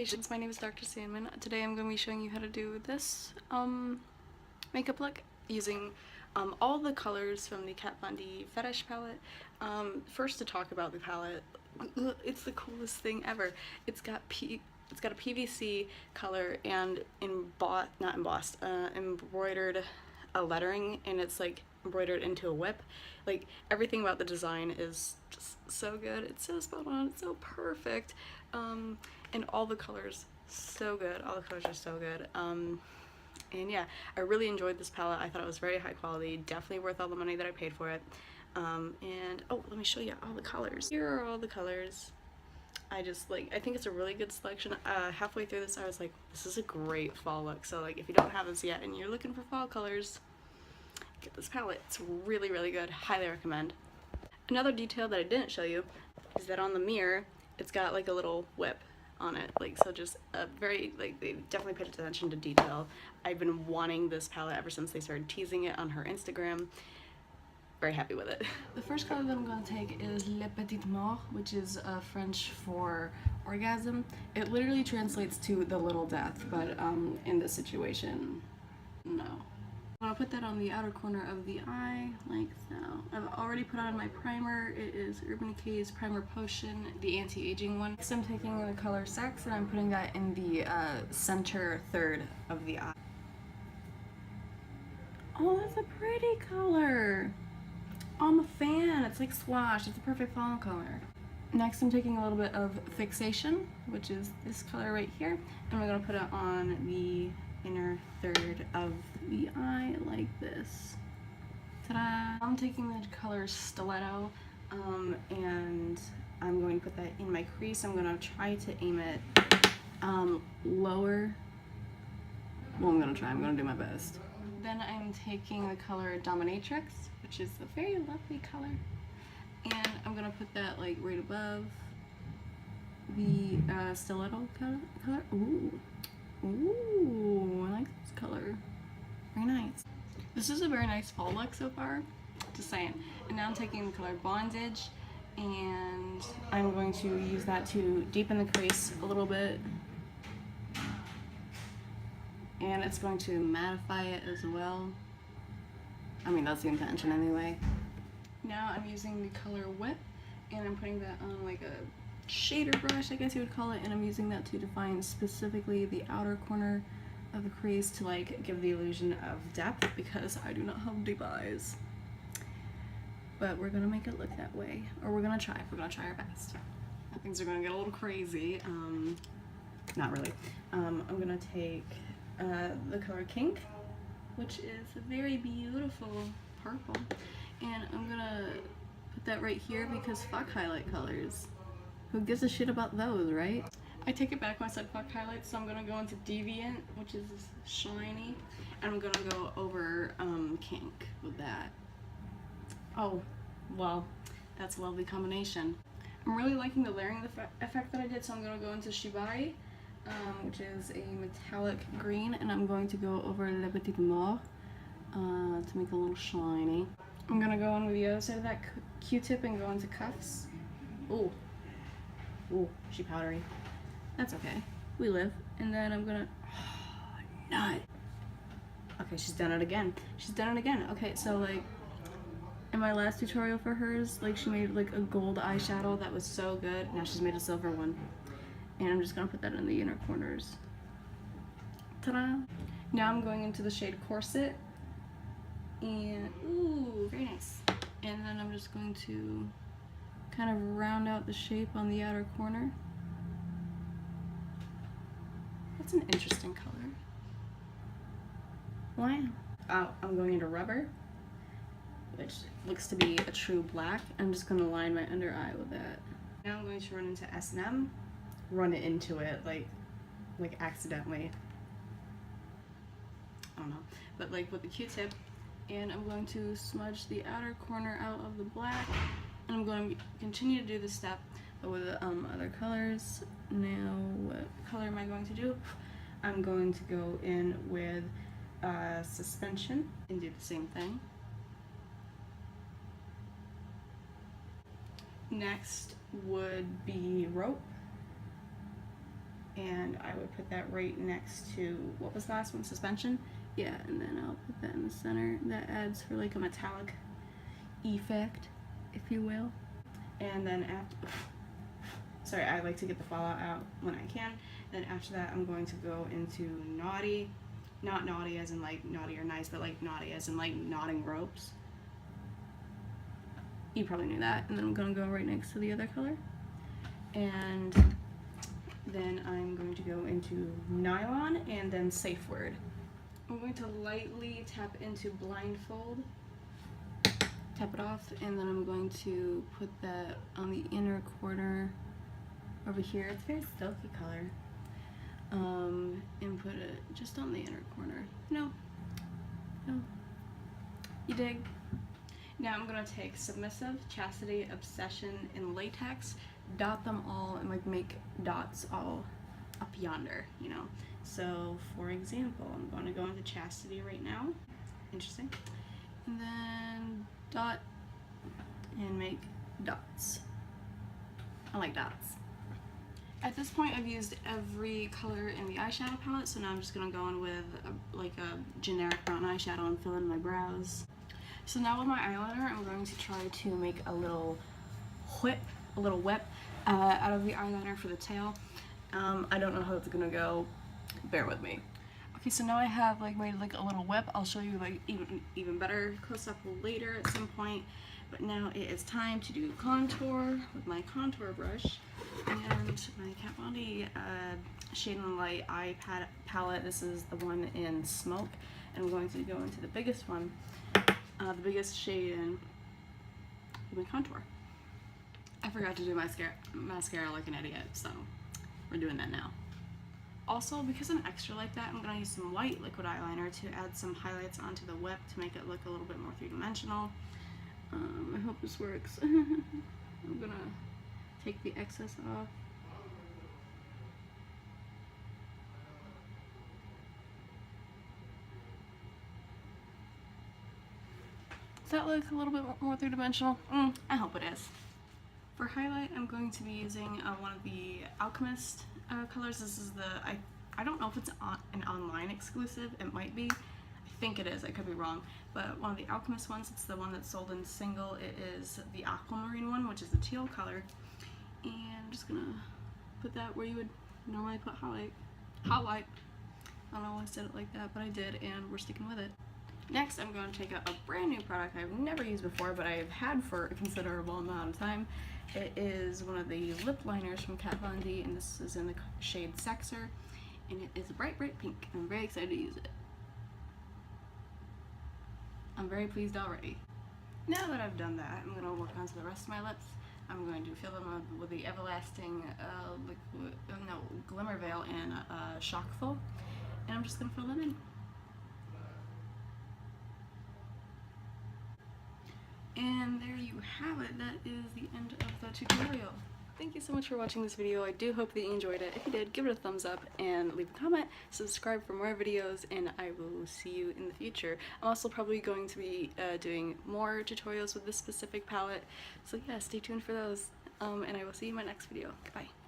Patience, my name is Dr. Sandman. Today I'm going to be showing you how to do this makeup look using all the colors from the Kat Von D Fetish palette. First, to talk about the palette, it's the coolest thing ever. It's got a PVC color and embroidered lettering, and it's like embroidered into a whip. Like, everything about the design is just so good. It's so spot on. It's so perfect. And all the colors, so good. All the colors are so good. And yeah, I really enjoyed this palette. I thought it was very high quality, definitely worth all the money that I paid for it. And oh, let me show you all the colors. Here are all the colors. I think it's a really good selection. Halfway through this, I was like, this is a great fall look. So like, if you don't have this yet and you're looking for fall colors, get this palette. It's really, really good. Highly recommend. Another detail that I didn't show you is that on the mirror, it's got like a little whip on it, like, so just very, like, they definitely paid attention to detail. I've been wanting this palette ever since they started teasing it on her Instagram. Very happy with it. The first color that I'm going to take is Le Petit Mort, which is French for orgasm. It literally translates to the little death, but in this situation, no. I'm going to put that on the outer corner of the eye, like so. I've already put on my primer. It is Urban Decay's Primer Potion, the anti-aging one. Next I'm taking the color Sex and I'm putting that in the center third of the eye. Oh, that's a pretty color! On the fan, it's like swash. It's a perfect fall color. Next I'm taking a little bit of Fixation, which is this color right here, and we're going to put it on the inner third of the eye like this. Ta-da! I'm taking the color Stiletto, and I'm going to put that in my crease. I'm going to try to aim it lower. Well, I'm going to do my best. Then I'm taking the color Dominatrix, which is a very lovely color, and I'm going to put that like right above the Stiletto color. Ooh, I like this color. Very nice. This is a very nice fall look so far, just saying. And now I'm taking the color Bondage, and I'm going to use that to deepen the crease a little bit. And it's going to mattify it as well. I mean, that's the intention anyway. Now I'm using the color Whip, and I'm putting that on like a shader brush, I guess you would call it, and I'm using that to define specifically the outer corner of the crease to like give the illusion of depth, because I do not have deep eyes. But we're gonna make it look that way, or we're gonna try our best. Things are gonna get a little crazy. Not really. I'm gonna take the color Kink, which is a very beautiful purple, and I'm gonna put that right here because fuck highlight colors. Who gives a shit about those, right? I take it back when I said fuck highlights, so I'm gonna go into Deviant, which is shiny, and I'm gonna go over Kink with that. Oh, well, that's a lovely combination. I'm really liking the layering effect that I did, so I'm gonna go into Shibari, which is a metallic green, and I'm going to go over Le Petit Mort to make it a little shiny. I'm gonna go in with the other side of that Q-tip and go into Cuffs. Ooh. Ooh, she powdery. That's okay. We live. And then I'm gonna... Oh, nut! Okay, she's done it again. She's done it again. Okay, so like, in my last tutorial for hers, like, she made like a gold eyeshadow that was so good. Now she's made a silver one. And I'm just gonna put that in the inner corners. Ta-da! Now I'm going into the shade Corset. And, ooh, very nice. And then I'm just going to kind of round out the shape on the outer corner. That's an interesting color. Wow. Oh, I'm going into Rubber, which looks to be a true black. I'm just going to line my under eye with that. Now I'm going to run into S&M. Run it into it, like accidentally. I don't know. But like with the Q-tip. And I'm going to smudge the outer corner out of the black. And I'm going to continue to do this step, but with other colors. Now, what color am I going to do? I'm going to go in with Suspension and do the same thing. Next would be Rope. and I would put that right next to, what was the last one, suspension? Yeah, and then I'll put that in the center. That adds for like a metallic effect, if you will. And then after, sorry, I like to get the fallout out when I can. Then after that, I'm going to go into naughty, not naughty as in like naughty or nice, but like naughty as in like knotting ropes. You probably knew that. And then I'm going to go right next to the other color. And then I'm going to go into nylon and then safe word. I'm going to lightly tap into blindfold, tap it off, and then I'm going to put that on the inner corner over here. It's a very silky color. And put it just on the inner corner. No. You dig? Now I'm gonna take Submissive, Chastity, Obsession, and Latex, dot them all, and like make dots all up yonder, you know. So for example, I'm going to go into Chastity right now. Interesting. And then dot and make dots. I like dots. At this point, I've used every color in the eyeshadow palette, so now I'm just gonna go in with like a generic brown eyeshadow and fill in my brows. So now with my eyeliner, I'm going to try to make a little whip out of the eyeliner for the tail. I don't know how it's gonna go. Bear with me. Okay, so now I have like made like a little whip. I'll show you like even better close up later at some point. But now it is time to do contour with my contour brush and my Kat Von D Shade and Light eye palette. This is the one in Smoke, and I'm going to go into the biggest one, the biggest shade in my contour. I forgot to do mascara like an idiot, so we're doing that now. Also, because I'm extra like that, I'm going to use some white liquid eyeliner to add some highlights onto the whip to make it look a little bit more three-dimensional. I hope this works. I'm going to take the excess off. Does that look a little bit more three-dimensional? I hope it is. For highlight, I'm going to be using one of the Alchemist colors. This is the, I don't know if it's an online exclusive. It might be. I think it is. I could be wrong. But one of the Alchemist ones, it's the one that's sold in single. It is the aquamarine one, which is the teal color. And I'm just going to put that where you would normally put highlight. Highlight. I don't know why I said it like that, but I did, and we're sticking with it. Next, I'm going to take a brand new product I've never used before, but I've had for a considerable amount of time. It is one of the lip liners from Kat Von D, and this is in the shade Sexer, and it is a bright, bright pink, and I'm very excited to use it. I'm very pleased already. Now that I've done that, I'm going to work on to the rest of my lips. I'm going to fill them up with the Everlasting Glimmer Veil and Shockful, and I'm just going to fill them in. And there you have it. That is the end of the tutorial. Thank you so much for watching this video. I do hope that you enjoyed it. If you did, give it a thumbs up and leave a comment. Subscribe for more videos, and I will see you in the future. I'm also probably going to be doing more tutorials with this specific palette. So yeah, stay tuned for those. And I will see you in my next video. Goodbye.